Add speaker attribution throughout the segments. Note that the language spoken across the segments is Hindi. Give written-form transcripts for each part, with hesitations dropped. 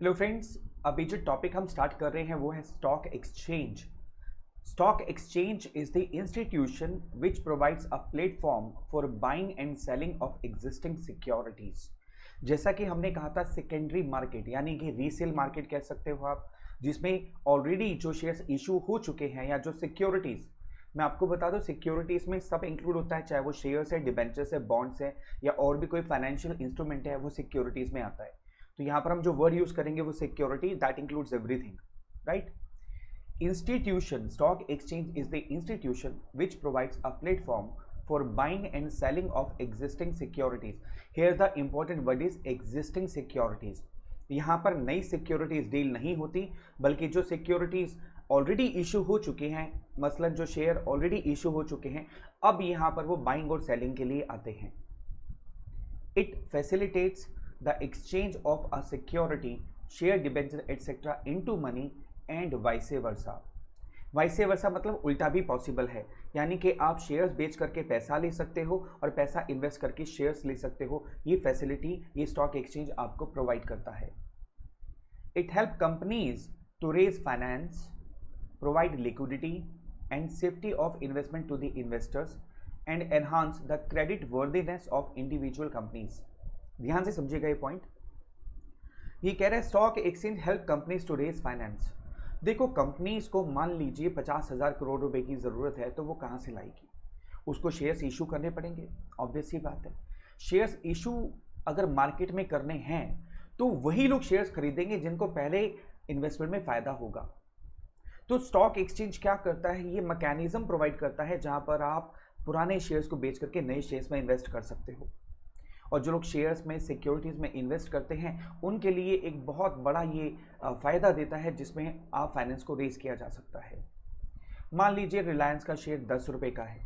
Speaker 1: हेलो फ्रेंड्स, अभी जो टॉपिक हम स्टार्ट कर रहे हैं वो है stock exchange. Stock exchange is the institution which provides a platform for buying and selling of existing securities. जैसा कि हमने कहा था, सेकेंडरी मार्केट यानी कि रीसेल मार्केट कह सकते हो आप, जिसमें ऑलरेडी जो शेयर्स इशू हो चुके हैं या जो सिक्योरिटीज, मैं आपको बता दूं सिक्योरिटीज में सब इंक्लूड होता है, चाहे वो शेयर्स है, डिबेंचर्स है, बॉन्ड्स है या और भी कोई फाइनेंशियल इंस्ट्रूमेंट है, वो सिक्योरिटीज में आता है। तो यहां पर हम जो वर्ड यूज करेंगे वो security, that includes everything, right. Institution, stock exchange is the institution which provides a platform for buying and selling of existing securities. Here the important word is existing securities. यहाँ पर नई सिक्योरिटीज डील नहीं होती, बल्कि जो सिक्योरिटीज ऑलरेडी इशू हो चुके हैं, मसलन जो शेयर ऑलरेडी इशू हो चुके हैं, अब यहाँ पर वो बाइंग और सेलिंग के लिए आते हैं। It facilitates the exchange of a security, share, debenture etcetera into money and vice versa. Vice versa मतलब उल्टा भी पॉसिबल है, यानी कि आप शेयर्स बेच करके पैसा ले सकते हो और पैसा इन्वेस्ट करके शेयर्स ले सकते हो। ये फैसिलिटी ये स्टॉक एक्सचेंज आपको प्रोवाइड करता है। It help companies to raise finance, provide liquidity and safety of investment to the investors and enhance the credit worthiness of individual companies. ध्यान से समझिएगा ये पॉइंट। ये कह रहे हैं stock exchange help companies to raise finance. देखो, कंपनीज को मान लीजिए 50,000 करोड़ रुपए की ज़रूरत है, तो वो कहाँ से लाएगी? उसको शेयर्स इशू करने पड़ेंगे, ऑब्वियस सी बात है। शेयर्स इशू अगर मार्केट में करने हैं तो वही लोग शेयर्स खरीदेंगे जिनको पहले इन्वेस्टमेंट में फ़ायदा होगा। तो स्टॉक एक्सचेंज क्या करता है? ये मैकेनिज्म प्रोवाइड करता है जहाँ पर आप पुराने शेयर्स को बेच करके नए शेयर्स में इन्वेस्ट कर सकते हो। और जो लोग शेयर्स में, सिक्योरिटीज़ में इन्वेस्ट करते हैं, उनके लिए एक बहुत बड़ा ये फ़ायदा देता है, जिसमें आप फाइनेंस को रेज किया जा सकता है। मान लीजिए रिलायंस का शेयर 10 रुपये का है,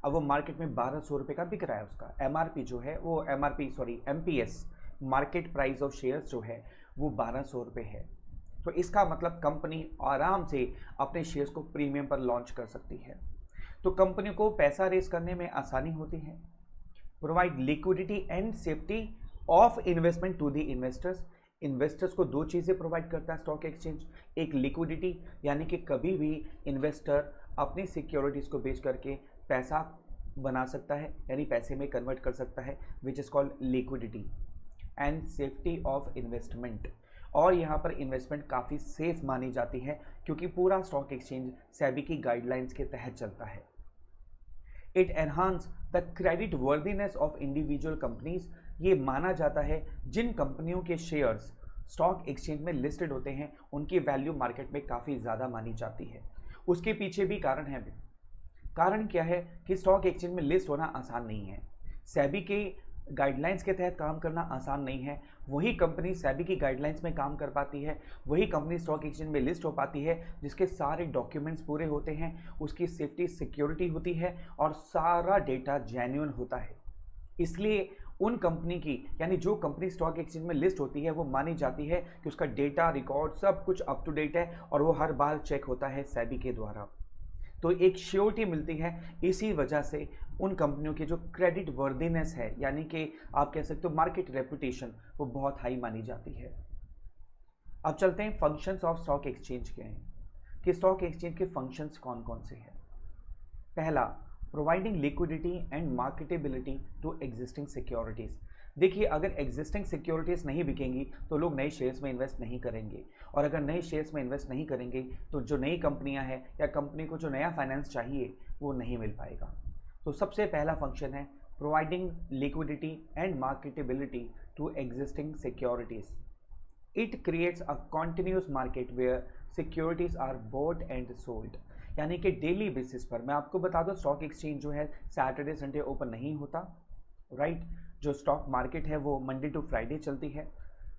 Speaker 1: अब वो मार्केट में 1200 रुपये का बिक रहा है। उसका एमआरपी जो है वो MPS, market price of shares जो है वो 1200 रुपये है। तो इसका मतलब कंपनी आराम से अपने शेयर्स को प्रीमियम पर लॉन्च कर सकती है। तो कंपनी को पैसा रेज करने में आसानी होती है। Provide liquidity and safety of investment to the investors. Investors को दो चीज़ें प्रोवाइड करता है स्टॉक एक्सचेंज। एक लिक्विडिटी, यानी कि कभी भी इन्वेस्टर अपनी सिक्योरिटीज़ को बेच करके पैसा बना सकता है, यानी पैसे में कन्वर्ट कर सकता है, which is called liquidity. And safety of investment, और यहाँ पर इन्वेस्टमेंट काफ़ी सेफ मानी जाती है क्योंकि पूरा स्टॉक एक्सचेंज सेबी की गाइडलाइंस के तहत चलता है। It enhance the credit worthiness of individual companies. ये माना जाता है जिन कंपनियों के शेयर्स स्टॉक एक्सचेंज में लिस्टेड होते हैं उनकी वैल्यू मार्केट में काफ़ी ज़्यादा मानी जाती है। उसके पीछे भी कारण है। कारण क्या है कि स्टॉक एक्सचेंज में लिस्ट होना आसान नहीं है। सेबी के गाइडलाइंस के तहत काम करना आसान नहीं है। वही कंपनी सेबी की गाइडलाइंस में काम कर पाती है, वही कंपनी स्टॉक एक्सचेंज में लिस्ट हो पाती है जिसके सारे डॉक्यूमेंट्स पूरे होते हैं, उसकी सेफ्टी सिक्योरिटी होती है और सारा डेटा जेन्युइन होता है। इसलिए उन कंपनी की, यानी जो कंपनी स्टॉक एक्सचेंज में लिस्ट होती है, वो मानी जाती है कि उसका डेटा, रिकॉर्ड सब कुछ अप टू डेट है और वो हर बार चेक होता है सेबी के द्वारा। तो एक श्योरिटी मिलती है। इसी वजह से उन कंपनियों की जो क्रेडिट वर्दीनेस है, यानी कि आप कह सकते हो मार्केट रेपुटेशन, वो बहुत हाई मानी जाती है। अब चलते हैं फंक्शंस ऑफ स्टॉक एक्सचेंज के हैं कि स्टॉक एक्सचेंज के फंक्शंस कौन कौन से हैं। पहला, providing liquidity and marketability to existing securities. देखिए, अगर एग्जिस्टिंग सिक्योरिटीज़ नहीं बिकेंगी तो लोग नए शेयर्स में इन्वेस्ट नहीं करेंगे, और अगर नए शेयर्स में इन्वेस्ट नहीं करेंगे तो जो नई कंपनियां हैं या कंपनी को जो नया फाइनेंस चाहिए वो नहीं मिल पाएगा। तो सबसे पहला फंक्शन है providing liquidity and marketability to existing securities. It creates a continuous market where securities are bought and sold. यानी कि डेली बेसिस पर, मैं आपको बता दूं स्टॉक एक्सचेंज जो है सैटरडे संडे ओपन नहीं होता, राइट। जो स्टॉक मार्केट है वो मंडे टू फ्राइडे चलती है,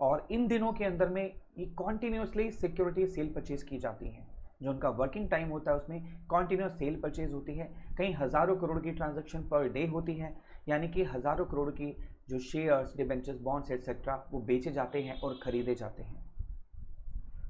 Speaker 1: और इन दिनों के अंदर में ये कॉन्टिन्यूसली सिक्योरिटी सेल परचेज की जाती हैं। जो उनका वर्किंग टाइम होता है उसमें कॉन्टिन्यूस सेल परचेज होती है। कहीं हज़ारों करोड़ की ट्रांजैक्शन पर डे होती है, यानी कि हज़ारों करोड़ की जो शेयर्स, डिबेंचर्स, बॉन्ड्स एटसेट्रा वो बेचे जाते हैं और ख़रीदे जाते हैं।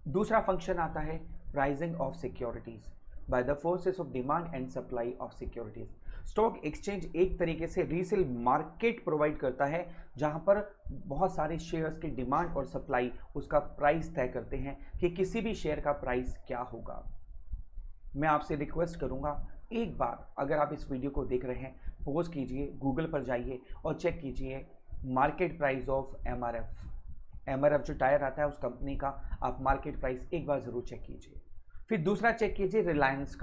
Speaker 1: दूसरा फंक्शन आता है pricing of securities by the forces of demand and supply of securities. Stock exchange एक तरीके से रीसेल मार्केट प्रोवाइड करता है जहां पर बहुत सारे शेयर्स की डिमांड और सप्लाई उसका प्राइस तय करते हैं कि किसी भी शेयर का प्राइस क्या होगा। मैं आपसे रिक्वेस्ट करूंगा, एक बार अगर आप इस वीडियो को देख रहे हैं, पॉज कीजिए, गूगल पर जाइए और चेक कीजिए मार्केट प्राइस ऑफ एमआरएफ जो टायर आता है उस कंपनी का, आप मार्केट प्राइस एक बार जरूर चेक कीजिए। फिर दूसरा चेक कीजिए रिलायंस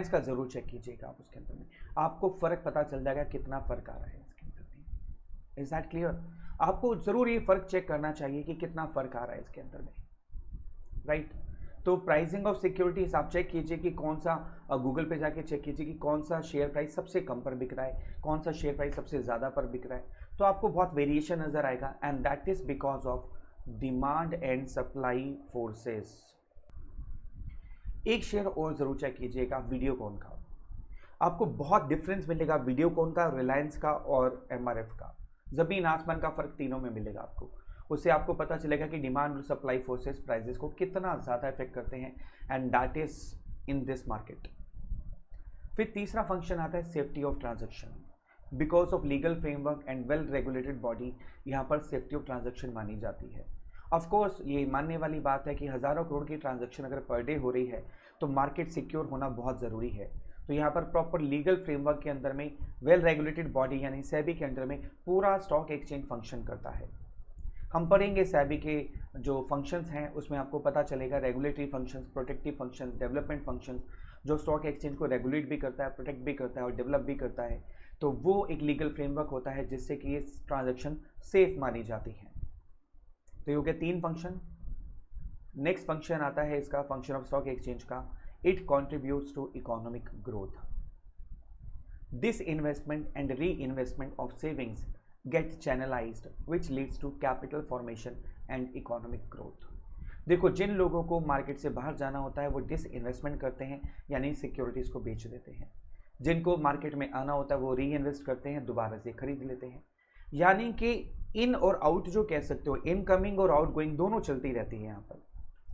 Speaker 1: का जरूर चेक कीजिएगा आप, उसके अंदर में आपको फर्क पता चल जाएगा कितना फर्क आ रहा है इसके अंदर में। Is that clear? आपको जरूर ये फर्क चेक करना चाहिए कि कितना फर्क आ रहा है इसके अंदर में, राइट? तो प्राइसिंग ऑफ सिक्योरिटीज आप चेक कीजिए कि कौन सा, गूगल पे जाके चेक कीजिए कि कौन सा शेयर प्राइस सबसे कम पर बिक रहा है, कौन सा शेयर प्राइस सबसे ज़्यादा पर बिक रहा है, तो आपको बहुत वेरिएशन नज़र आएगा। And that is because of demand and supply forces. एक शेयर और जरूर चेक कीजिएगा वीडियोकॉन का, आपको बहुत डिफरेंस मिलेगा वीडियोकॉन का, रिलायंस का और एमआरएफ का। जमीन आसमान का फर्क तीनों में मिलेगा आपको। उससे आपको पता चलेगा कि डिमांड और सप्लाई फोर्सेस प्राइसेस को कितना ज़्यादा इफेक्ट करते हैं, and that is in this market. फिर तीसरा फंक्शन आता है safety of transaction. Because of legal framework and well regulated body, यहाँ पर सेफ्टी ऑफ ट्रांजैक्शन मानी जाती है। ऑफ कोर्स ये मानने वाली बात है कि हज़ारों करोड़ की ट्रांजैक्शन अगर पर डे हो रही है तो मार्केट सिक्योर होना बहुत ज़रूरी है। तो यहाँ पर प्रॉपर लीगल फ्रेमवर्क के अंदर में वेल रेगुलेटेड बॉडी यानी सेबी के अंडर में पूरा स्टॉक एक्सचेंज फंक्शन करता है। हम पढ़ेंगे सेबी के जो फंक्शंस हैं, उसमें आपको पता चलेगा regulatory functions, protective functions, development functions, जो स्टॉक एक्सचेंज को रेगुलेट भी करता है, प्रोटेक्ट भी करता है और डेवलप भी करता है। तो वो एक लीगल फ्रेमवर्क होता है जिससे कि ये ट्रांजैक्शन सेफ मानी जाती है। तो ये हो गया 3 फंक्शन। नेक्स्ट फंक्शन आता है इसका, फंक्शन ऑफ स्टॉक एक्सचेंज का, it contributes to economic growth. This investment and reinvestment of savings get channelized which leads to capital formation and economic growth। देखो, जिन लोगों को मार्केट से बाहर जाना होता है वो डिसइन्वेस्टमेंट करते हैं यानी सिक्योरिटीज़ को बेच देते हैं। जिनको मार्केट में आना होता है वो री इन्वेस्ट करते हैं, दोबारा से खरीद लेते हैं। यानी कि इन और आउट जो कह सकते हो, इनकमिंग और आउट गोइंग दोनों चलती रहती है, यहाँ पर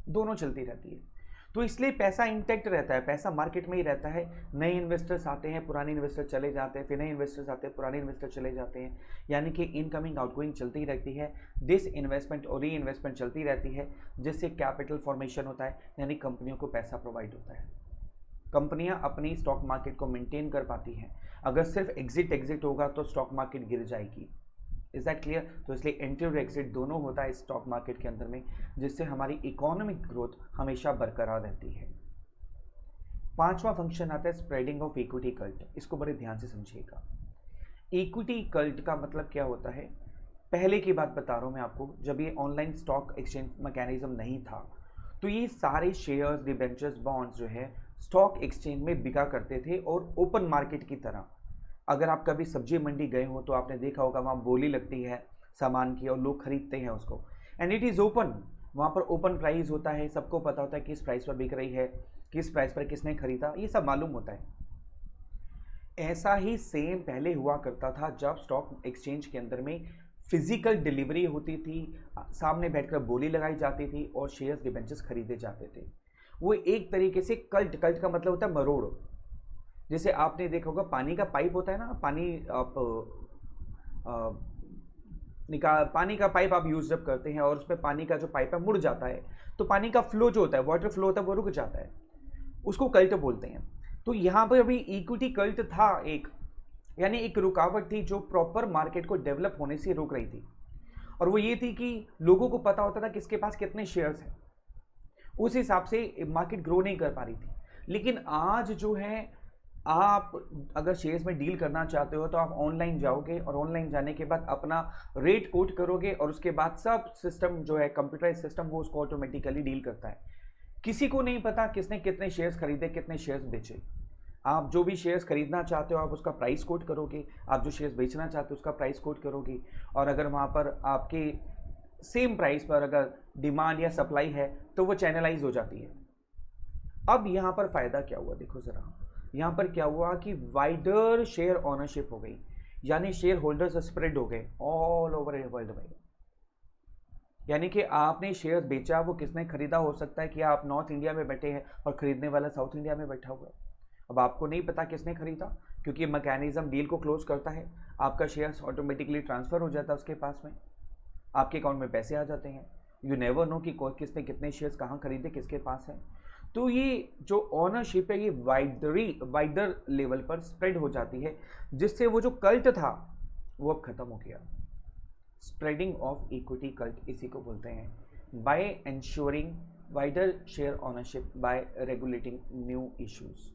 Speaker 1: दोनों चलती रहती है। तो इसलिए पैसा इंटैक्ट रहता है, पैसा मार्केट में ही रहता है। नए इन्वेस्टर्स आते हैं, पुराने इन्वेस्टर चले जाते हैं, फिर नए इन्वेस्टर्स आते हैं, पुराने इन्वेस्टर चले जाते हैं। यानी कि इनकमिंग आउटगोइंग चलती रहती है, डिस इन्वेस्टमेंट और री इन्वेस्टमेंट चलती रहती है, जिससे कैपिटल फॉर्मेशन होता है यानी कंपनियों को पैसा प्रोवाइड होता है। कंपनियां अपनी स्टॉक मार्केट को मेंटेन कर पाती हैं। अगर सिर्फ एग्जिट होगा तो स्टॉक मार्केट गिर जाएगी। Is that clear? तो इसलिए एंट्री और एग्जिट दोनों होता है स्टॉक मार्केट के अंदर में, जिससे हमारी इकोनॉमिक ग्रोथ हमेशा बरकरार रहती है। 5वां फंक्शन आता है स्प्रेडिंग ऑफ इक्विटी कल्ट। इसको बड़े ध्यान से समझिएगा। इक्विटी कल्ट का मतलब क्या होता है? पहले की बात बता रहा हूं मैं आपको, जब ये ऑनलाइन स्टॉक एक्सचेंज मैकेनिज्म नहीं था तो ये सारे शेयर्स, डिबेंचर्स, बॉन्ड्स जो है स्टॉक एक्सचेंज में बिका करते थे और ओपन मार्केट की तरह। अगर आप कभी सब्जी मंडी गए हो तो आपने देखा होगा वहाँ बोली लगती है सामान की और लोग खरीदते हैं उसको, एंड इट इज़ ओपन। वहाँ पर ओपन प्राइस होता है, सबको पता होता है किस प्राइस पर बिक रही है, किस प्राइस पर किसने खरीदा, ये सब मालूम होता है। ऐसा ही सेम पहले हुआ करता था जब स्टॉक एक्सचेंज के अंदर में फिजिकल डिलीवरी होती थी, सामने बैठकर बोली लगाई जाती थी और शेयर्स, डिबेंचर्स खरीदे जाते थे। वो एक तरीके से कल्ट का मतलब होता है मरोड़। जैसे आपने देखा होगा पानी का पाइप होता है ना, पानी का पाइप आप यूज जब करते हैं और उसमें पानी का जो पाइप है मुड़ जाता है तो पानी का फ्लो जो होता है, वाटर फ्लो होता है, वो रुक जाता है, उसको कल्ट बोलते हैं। तो यहाँ पर अभी इक्विटी कल्ट था एक, यानी एक रुकावट थी जो प्रॉपर मार्केट को डेवलप होने से रोक रही थी। और वो ये थी कि लोगों को पता होता था किसके पास कितने शेयर्स हैं, उस हिसाब से मार्केट ग्रो नहीं कर पा रही थी। लेकिन आज जो है, आप अगर शेयर्स में डील करना चाहते हो तो आप ऑनलाइन जाओगे और ऑनलाइन जाने के बाद अपना रेट कोट करोगे और उसके बाद सब सिस्टम जो है कंप्यूटराइज सिस्टम वो उसको ऑटोमेटिकली डील करता है। किसी को नहीं पता किसने कितने शेयर्स खरीदे, कितने शेयर्स बेचे। आप जो भी शेयर्स खरीदना चाहते हो आप उसका प्राइस कोट करोगे, आप जो शेयर्स बेचना चाहते हो उसका प्राइस कोट करोगे, और अगर वहाँ पर आपके सेम प्राइस पर अगर डिमांड या सप्लाई है तो वो चैनलाइज हो जाती है। अब यहाँ पर फायदा क्या हुआ, देखो जरा, यहाँ पर क्या हुआ कि वाइडर शेयर ओनरशिप हो गई, यानी शेयर होल्डर्स स्प्रेड हो गए ऑल ओवर वर्ल्ड वाइड। यानी कि आपने शेयर बेचा, वो किसने खरीदा, हो सकता है कि आप नॉर्थ इंडिया में बैठे हैं और खरीदने वाला साउथ इंडिया में बैठा हुआ है, अब आपको नहीं पता किसने खरीदा, क्योंकि मैकेनिज्म डील को क्लोज करता है, आपका शेयर्स ऑटोमेटिकली ट्रांसफर हो जाता है उसके पास में, आपके अकाउंट में पैसे आ जाते हैं। यू नेवर नो कि किसने कितने शेयर्स कहाँ खरीदे, किसके पास है। तो ये जो ओनरशिप है ये वाइडर लेवल पर स्प्रेड हो जाती है, जिससे वो जो कल्ट था वो अब खत्म हो गया। स्प्रेडिंग ऑफ इक्विटी कल्ट इसी को बोलते हैं, by ensuring wider share ownership by regulating new issues.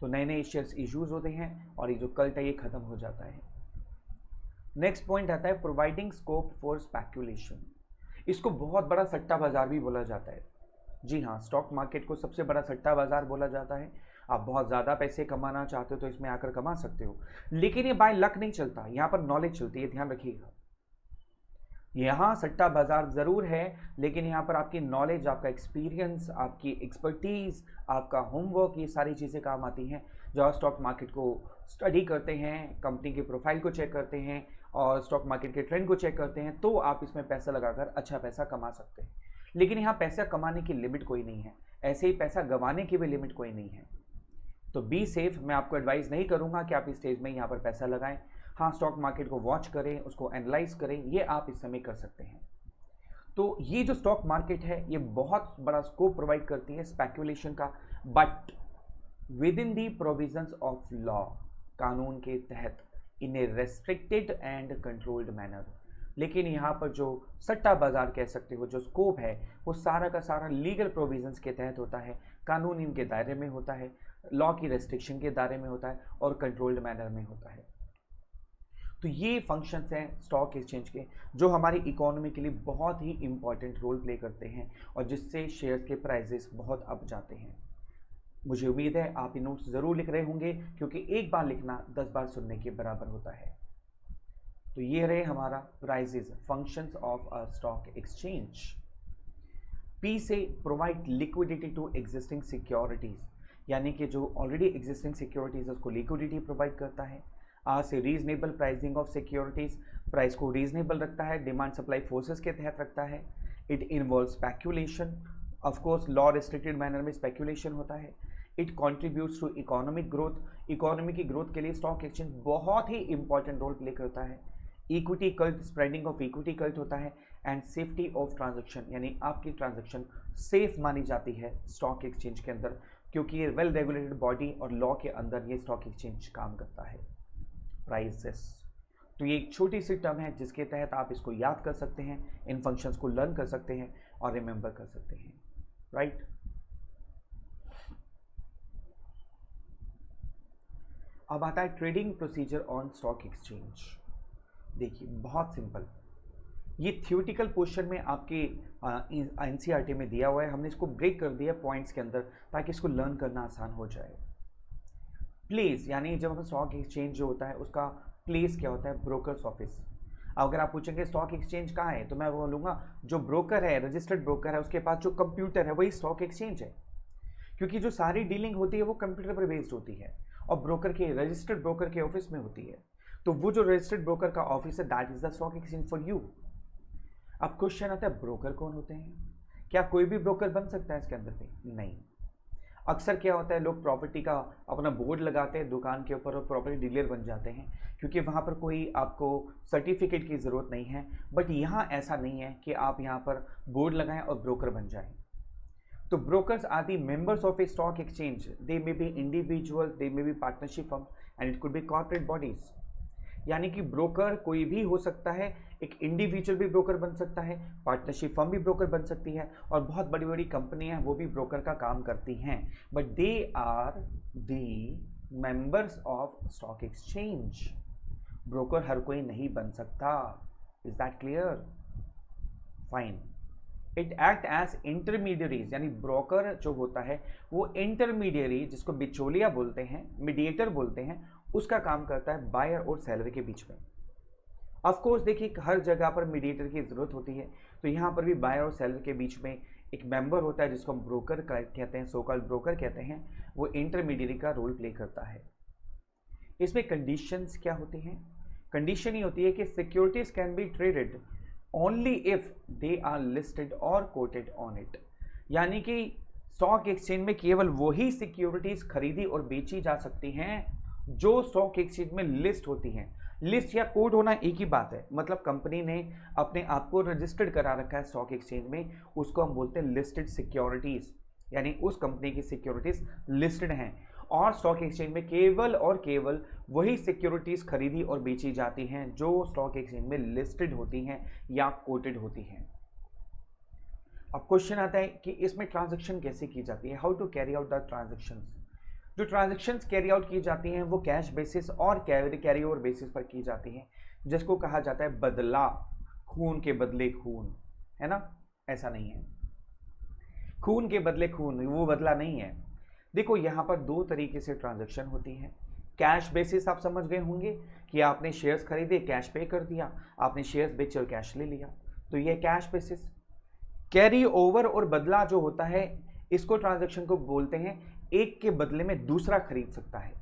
Speaker 1: तो नए नए शेयर्स इश्यूज होते हैं और ये जो कल्ट है ये खत्म हो जाता है। नेक्स्ट पॉइंट आता है प्रोवाइडिंग स्कोप फॉर स्पेक्यूलेशन। इसको बहुत बड़ा सट्टा बाजार भी बोला जाता है। जी हाँ, स्टॉक मार्केट को सबसे बड़ा सट्टा बाजार बोला जाता है। आप बहुत ज़्यादा पैसे कमाना चाहते हो तो इसमें आकर कमा सकते हो, लेकिन ये बाय लक नहीं चलता, यहाँ पर नॉलेज चलती है, ध्यान रखिएगा। यहाँ सट्टा बाजार ज़रूर है, लेकिन यहाँ पर आपकी नॉलेज, आपका एक्सपीरियंस, आपकी एक्सपर्टीज़, आपका होमवर्क, ये सारी चीज़ें काम आती हैं। जब आप स्टॉक मार्केट को स्टडी करते हैं, कंपनी के प्रोफाइल को चेक करते हैं और स्टॉक मार्केट के ट्रेंड को चेक करते हैं, तो आप इसमें पैसा लगाकर अच्छा पैसा कमा सकते हैं। लेकिन यहाँ पैसा कमाने की लिमिट कोई नहीं है, ऐसे ही पैसा गंवाने की भी लिमिट कोई नहीं है। तो बी सेफ। मैं आपको एडवाइस नहीं करूँगा कि आप इस स्टेज में यहाँ पर पैसा लगाएं। हाँ, स्टॉक मार्केट को वॉच करें, उसको एनालाइज करें, ये आप इस समय कर सकते हैं। तो ये जो स्टॉक मार्केट है ये बहुत बड़ा स्कोप प्रोवाइड करती है स्पेक्यूलेशन का, but with in the provisions of law, कानून के तहत, इन ए रेस्ट्रिक्टेड एंड कंट्रोल्ड मैनर। लेकिन यहाँ पर जो सट्टा बाजार कह सकते हो, जो स्कोप है वो सारा का सारा लीगल प्रोविजंस के तहत होता है, कानून इनके दायरे में होता है, लॉ की रेस्ट्रिक्शन के दायरे में होता है और कंट्रोल्ड मैनर में होता है। तो ये फंक्शंस हैं स्टॉक एक्सचेंज के, जो हमारी इकोनॉमी के लिए बहुत ही इंपॉर्टेंट रोल प्ले करते हैं और जिससे शेयर्स के प्राइजेस बहुत अप जाते हैं। मुझे उम्मीद है आप ये नोट्स ज़रूर लिख रहे होंगे, क्योंकि एक बार लिखना 10 बार सुनने के बराबर होता है। तो ये रहे हमारा prices, functions of a stock exchange. पी से provide liquidity to existing securities, यानी कि जो ऑलरेडी एग्जिस्टिंग सिक्योरिटीज़ है उसको लिक्विडिटी प्रोवाइड करता है। आर से reasonable pricing of securities, price को रीजनेबल रखता है, डिमांड सप्लाई फोर्सेस के तहत रखता है। It involve speculation, of course law restricted manner में स्पेक्यूलेशन होता है। It contributes to economic growth, economy की ग्रोथ के लिए स्टॉक एक्सचेंज बहुत ही इंपॉर्टेंट रोल प्ले करता है। Equity cult, spreading of equity cult होता है। एंड सेफ्टी ऑफ ट्रांजैक्शन, यानी आपकी ट्रांजैक्शन सेफ मानी जाती है स्टॉक एक्सचेंज के अंदर, क्योंकि ये वेल रेगुलेटेड बॉडी और लॉ के अंदर ये स्टॉक एक्सचेंज काम करता है। प्राइसेस, तो ये एक छोटी सी टर्म है जिसके तहत आप इसको याद कर सकते हैं, इन फंक्शंस को लर्न कर सकते हैं और रिमेंबर कर सकते हैं, राइट। अब आता है trading procedure on stock exchange. देखिए बहुत सिंपल, ये थियोटिकल पोर्शन में आपके एनसीईआरटी में दिया हुआ है, हमने इसको ब्रेक कर दिया पॉइंट्स के अंदर ताकि इसको लर्न करना आसान हो जाए। प्लेस, यानी जब हम स्टॉक एक्सचेंज जो होता है उसका प्लेस क्या होता है, ब्रोकर्स ऑफिस। अगर आप पूछेंगे स्टॉक एक्सचेंज कहाँ है, तो मैं बोलूँगा जो ब्रोकर है, रजिस्टर्ड ब्रोकर है, उसके पास जो कंप्यूटर है वही स्टॉक एक्सचेंज है, क्योंकि जो सारी डीलिंग होती है वो कंप्यूटर पर बेस्ड होती है और ब्रोकर के, रजिस्टर्ड ब्रोकर के ऑफिस में होती है। तो वो जो रजिस्टर्ड ब्रोकर का ऑफिस है, that is the stock exchange for you. अब क्वेश्चन आता है ब्रोकर कौन होते हैं, क्या कोई भी ब्रोकर बन सकता है इसके अंदर पे? नहीं। अक्सर क्या होता है, लोग प्रॉपर्टी का अपना बोर्ड लगाते हैं दुकान के ऊपर और प्रॉपर्टी डीलर बन जाते हैं, क्योंकि वहाँ पर कोई आपको सर्टिफिकेट की ज़रूरत नहीं है। बट यहाँ ऐसा नहीं है कि आप यहाँ पर बोर्ड लगाएं और ब्रोकर बन जाएं। तो brokers are the members of a stock exchange, they may be individual, they may be partnership firm and it could be corporate bodies. यानी कि ब्रोकर कोई भी हो सकता है, एक इंडिविजुअल भी ब्रोकर बन सकता है, पार्टनरशिप फर्म भी ब्रोकर बन सकती है और बहुत बड़ी बड़ी कंपनियां वो भी ब्रोकर का काम करती हैं, but they are the members of stock exchange. Broker हर कोई नहीं बन सकता, is that clear? Fine. It act as intermediaries, यानी ब्रोकर जो होता है वो इंटरमीडियरी, जिसको बिचौलिया बोलते हैं, मीडिएटर बोलते हैं, उसका काम करता है बायर और सेलर के बीच में। ऑफ कोर्स देखिए हर जगह पर मीडिएटर की ज़रूरत होती है, तो यहाँ पर भी बायर और सेलर के बीच में एक मेंबर होता है जिसको हम ब्रोकर कहते हैं, सो कॉल्ड ब्रोकर कहते हैं, वो इंटरमीडियरी का रोल प्ले करता है। इसमें कंडीशंस क्या होती हैं? कंडीशन ही होती है कि securities can be traded only if they are listed और कोटेड ऑन इट, यानी कि स्टॉक एक्सचेंज में केवल वही सिक्योरिटीज खरीदी और बेची जा सकती हैं जो स्टॉक एक्सचेंज में लिस्ट होती हैं। लिस्ट या कोड होना एक ही बात है, मतलब कंपनी ने अपने आप को रजिस्टर्ड करा रखा है स्टॉक एक्सचेंज में, उसको हम बोलते हैं लिस्टेड सिक्योरिटीज, यानी उस कंपनी की सिक्योरिटीज लिस्टेड हैं। और स्टॉक एक्सचेंज में केवल और केवल वही सिक्योरिटीज खरीदी और बेची जाती हैं जो स्टॉक एक्सचेंज में लिस्टेड होती हैं या कोटेड होती हैं। अब क्वेश्चन आता है कि इसमें ट्रांजैक्शन कैसे की जाती है, how to carry out the transactions. जो ट्रांजैक्शंस कैरी आउट की जाती हैं वो कैश बेसिस और कैरी ओवर बेसिस पर की जाती हैं, जिसको कहा जाता है बदला, खून के बदले खून, है ना। ऐसा नहीं है खून के बदले खून, वो बदला नहीं है। देखो यहाँ पर दो तरीके से ट्रांजैक्शन होती है। कैश बेसिस आप समझ गए होंगे कि आपने शेयर्स खरीदे, कैश पे कर दिया, आपने शेयर्स बेचे और कैश ले लिया, तो ये कैश बेसिस। कैरी ओवर और बदला जो होता है, इसको ट्रांजैक्शन को बोलते हैं एक के बदले में दूसरा खरीद सकता है।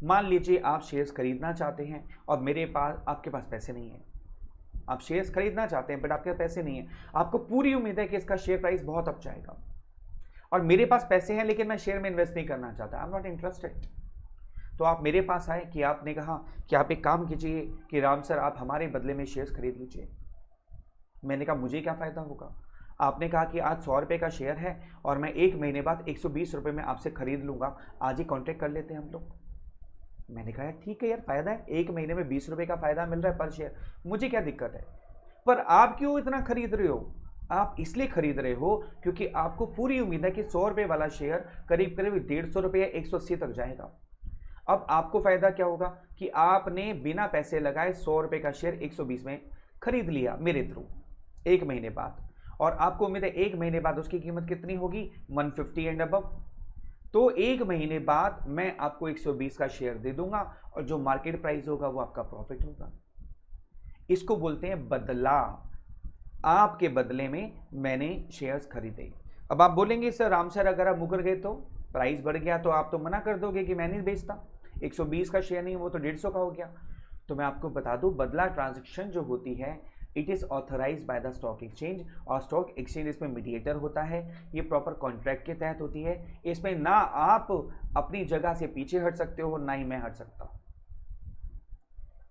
Speaker 1: मान लीजिए आप शेयर्स खरीदना चाहते हैं और मेरे पास, आपके पास पैसे नहीं है। आप शेयर्स खरीदना चाहते हैं बट आपके पास पैसे नहीं है, आपको पूरी उम्मीद है कि इसका शेयर प्राइस बहुत अप जाएगा, और मेरे पास पैसे हैं लेकिन मैं शेयर में इन्वेस्ट नहीं करना चाहता, आई एम नॉट इंटरेस्टेड। तो आप मेरे पास आए कि आपने कहा कि आप एक काम कीजिए कि राम सर आप हमारे बदले में शेयर्स खरीद लीजिए। मैंने कहा मुझे क्या फ़ायदा होगा। आपने कहा कि आज 100 रुपये का शेयर है और मैं 1 महीने बाद 120 रुपये में आपसे खरीद लूँगा, आज ही कॉन्ट्रैक्ट कर लेते हैं हम लोग। मैंने कहा ठीक है यार, फ़ायदा है, 1 महीने में 20 रुपये का फ़ायदा मिल रहा है पर शेयर, मुझे क्या दिक्कत है। पर आप क्यों इतना खरीद रहे हो? आप इसलिए खरीद रहे हो क्योंकि आपको पूरी उम्मीद है कि 100 रुपये वाला शेयर करीब करीब 150 रुपये या 180 तक जाएगा। अब आपको फ़ायदा क्या होगा कि आपने बिना पैसे लगाए 100 रुपये का शेयर 120 में खरीद लिया मेरे थ्रू 1 महीने बाद, और आपको उम्मीद है 1 महीने बाद उसकी कीमत कितनी होगी, 150 एंड अबव। तो 1 महीने बाद मैं आपको 120 का शेयर दे दूंगा और जो मार्केट प्राइस होगा वो आपका प्रॉफिट होगा। इसको बोलते हैं बदला। आपके बदले में मैंने शेयर्स खरीदे। अब आप बोलेंगे सर राम सर अगर आप मुकर गए तो प्राइस बढ़ गया तो आप तो मना कर दोगे कि मैं नहीं बेचता, 120 का शेयर नहीं, वो तो 150 का हो गया। तो मैं आपको बता दूं, बदला ट्रांजैक्शन जो होती है it is authorised by the stock exchange, और स्टॉक एक्सचेंज इसमें मीडिएटर होता है। ये प्रॉपर कॉन्ट्रैक्ट के तहत होती है। इसमें ना आप अपनी जगह से पीछे हट सकते हो, ना ही मैं हट सकता।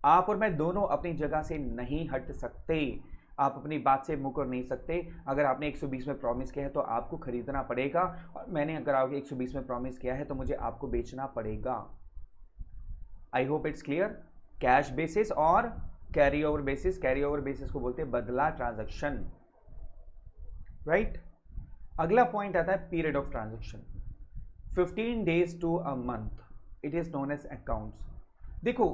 Speaker 1: आप और मैं दोनों अपनी जगह से नहीं हट सकते, आप अपनी बात से मुकर नहीं सकते। अगर आपने 120 में प्रॉमिस किया है तो आपको खरीदना पड़ेगा, और मैंने अगर आपको 120 में प्रॉमिस किया है तो मुझे आपको बेचना पड़ेगा। I hope it's clear. Cash basis और carry over basis, carry over basis को बोलते हैं बदला ट्रांजैक्शन, राइट। अगला पॉइंट आता है period of transaction, 15 days to a month, it is known as accounts. देखो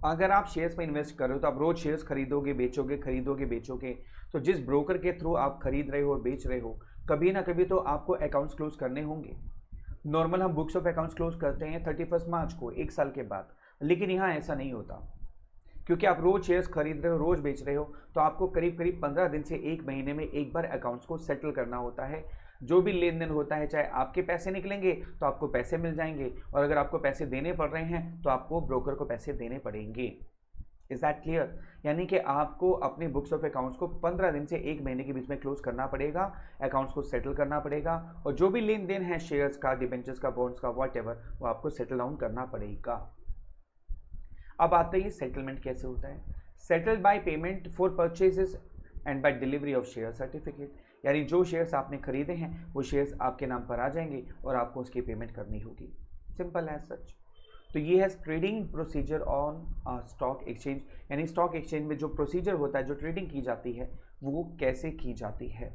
Speaker 1: अगर आप शेयर्स में इन्वेस्ट कर रहे हो तो आप रोज शेयर्स खरीदोगे बेचोगे, खरीदोगे बेचोगे, तो जिस ब्रोकर के थ्रू आप खरीद रहे हो और बेच रहे हो, कभी ना कभी तो आपको अकाउंट्स क्लोज करने होंगे। नॉर्मल हम बुक्स ऑफ अकाउंट्स क्लोज करते हैं 31 मार्च को, 1 साल के बाद, लेकिन यहाँ ऐसा नहीं होता, क्योंकि आप रोज शेयर्स खरीद रहे हो, रोज बेच रहे हो, तो आपको करीब करीब 15 दिन से 1 महीने में एक बार अकाउंट्स को सेटल करना होता है। जो भी लेन देन होता है, चाहे आपके पैसे निकलेंगे तो आपको पैसे मिल जाएंगे, और अगर आपको पैसे देने पड़ रहे हैं तो आपको ब्रोकर को पैसे देने पड़ेंगे। Is that clear? यानी कि आपको अपने बुक्स ऑफ अकाउंट्स को 15 दिन से 1 महीने के बीच में क्लोज करना पड़ेगा, अकाउंट्स को सेटल करना पड़ेगा, और जो भी लेन देन है शेयर्स का, डिबेंचर्स का, बॉन्ड्स का, व्हाटएवर, वो आपको सेटल डाउन करना पड़ेगा। अब आते ही सेटलमेंट कैसे होता है। Settled by payment for purchases and by delivery of share certificate, यानी जो शेयर्स आपने खरीदे हैं वो शेयर्स आपके नाम पर आ जाएंगे और आपको उसकी पेमेंट करनी होगी, सिंपल एज सच। तो ये है trading procedure on stock exchange, यानी स्टॉक एक्सचेंज में जो प्रोसीजर होता है, जो ट्रेडिंग की जाती है वो कैसे की जाती है।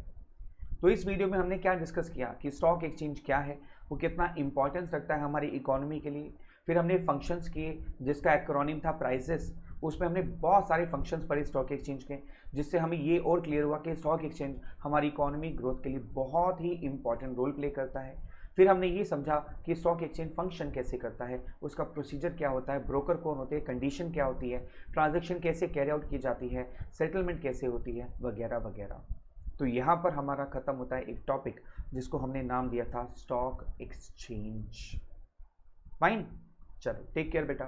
Speaker 1: तो इस वीडियो में हमने क्या डिस्कस किया कि स्टॉक एक्सचेंज क्या है, वो कितना इंपॉर्टेंस रखता है हमारी इकोनॉमी के लिए। फिर हमने फंक्शंस किए जिसका एक्रोनिम था प्राइजेस, उसमें हमने बहुत सारे फंक्शंस पढ़े स्टॉक एक्सचेंज के, जिससे हमें ये और क्लियर हुआ कि स्टॉक एक्सचेंज हमारी इकोनॉमी ग्रोथ के लिए बहुत ही इंपॉर्टेंट रोल प्ले करता है। फिर हमने ये समझा कि स्टॉक एक्सचेंज फंक्शन कैसे करता है, उसका प्रोसीजर क्या होता है, ब्रोकर कौन होते हैं, कंडीशन क्या होती है, ट्रांजैक्शन कैसे कैरी आउट की जाती है, सेटलमेंट कैसे होती है, वगैरह वगैरह। तो यहाँ पर हमारा खत्म होता है एक टॉपिक जिसको हमने नाम दिया था स्टॉक एक्सचेंज। फाइन, चलो टेक केयर बेटा।